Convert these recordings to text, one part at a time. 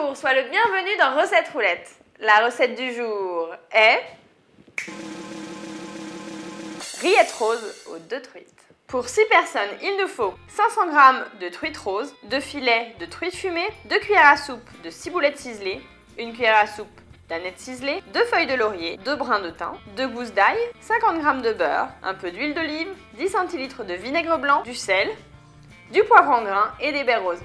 Bonjour, sois le bienvenu dans Recette Roulette. La recette du jour est rillettes roses aux 2 truites. Pour 6 personnes, il nous faut 500 g de truites roses, 2 filets de truites fumées, 2 cuillères à soupe de ciboulettes ciselées, 1 cuillère à soupe d'anettes ciselées, 2 feuilles de laurier, 2 brins de thym, 2 gousses d'ail, 50 g de beurre, un peu d'huile d'olive, 10 cl de vinaigre blanc, du sel, du poivre en grains et des baies roses.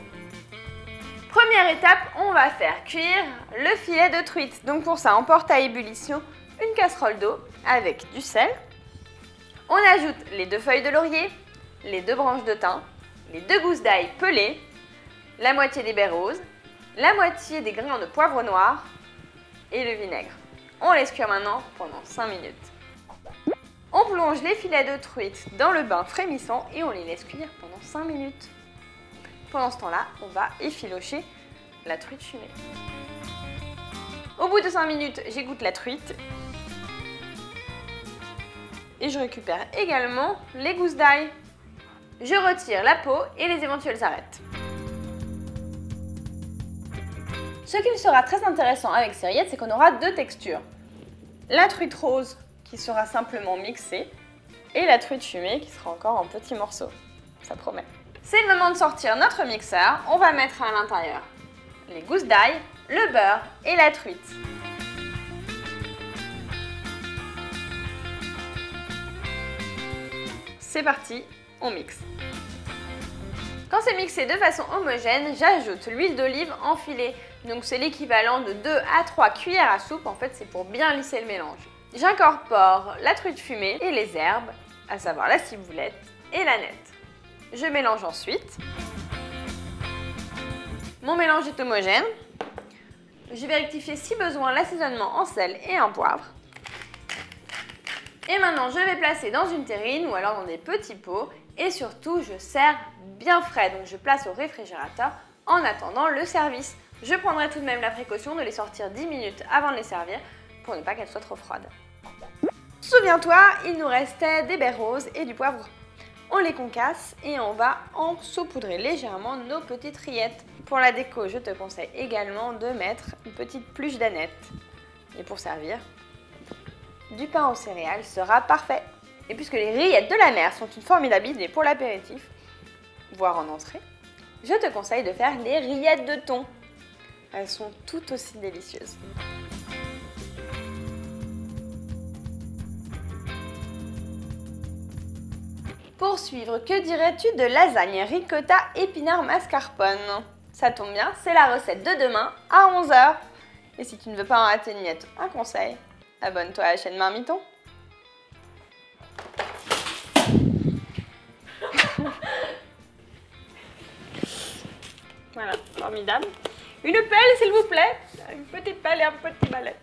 Première étape, on va faire cuire le filet de truite. Donc pour ça, on porte à ébullition une casserole d'eau avec du sel. On ajoute les 2 feuilles de laurier, les 2 branches de thym, les 2 gousses d'ail pelées, la moitié des baies roses, la moitié des grains de poivre noir et le vinaigre. On laisse cuire maintenant pendant 5 minutes. On plonge les filets de truite dans le bain frémissant et on les laisse cuire pendant 5 minutes. Pendant ce temps-là, on va effilocher la truite fumée. Au bout de 5 minutes, j'égoutte la truite et je récupère également les gousses d'ail. Je retire la peau et les éventuelles arêtes. Ce qui sera très intéressant avec ces rillettes, c'est qu'on aura 2 textures. La truite rose qui sera simplement mixée et la truite fumée qui sera encore en petits morceaux. Ça promet. C'est le moment de sortir notre mixeur. On va mettre à l'intérieur les gousses d'ail, le beurre et la truite. C'est parti, on mixe. Quand c'est mixé de façon homogène, j'ajoute l'huile d'olive en filet. Donc c'est l'équivalent de 2 à 3 cuillères à soupe. En fait, c'est pour bien lisser le mélange. J'incorpore la truite fumée et les herbes, à savoir la ciboulette et l'aneth. Je mélange ensuite. Mon mélange est homogène. Je vais rectifier si besoin l'assaisonnement en sel et en poivre. Et maintenant, je vais placer dans une terrine ou alors dans des petits pots. Et surtout, je sers bien frais. Donc, je place au réfrigérateur en attendant le service. Je prendrai tout de même la précaution de les sortir 10 minutes avant de les servir pour ne pas qu'elles soient trop froides. Souviens-toi, il nous restait des baies roses et du poivre. On les concasse et on va en saupoudrer légèrement nos petites rillettes. Pour la déco, je te conseille également de mettre une petite pluche d'aneth. Et pour servir, du pain aux céréales sera parfait. Et puisque les rillettes de la mer sont une formidable idée pour l'apéritif, voire en entrée, je te conseille de faire les rillettes de thon. Elles sont tout aussi délicieuses. Pour suivre, que dirais-tu de lasagne ricotta épinards mascarpone? Ça tombe bien, c'est la recette de demain à 11 h. Et si tu ne veux pas en rater une miette, un conseil, abonne-toi à la chaîne Marmiton. Voilà, formidable. Une pelle s'il vous plaît, une petite pelle et un petit balai.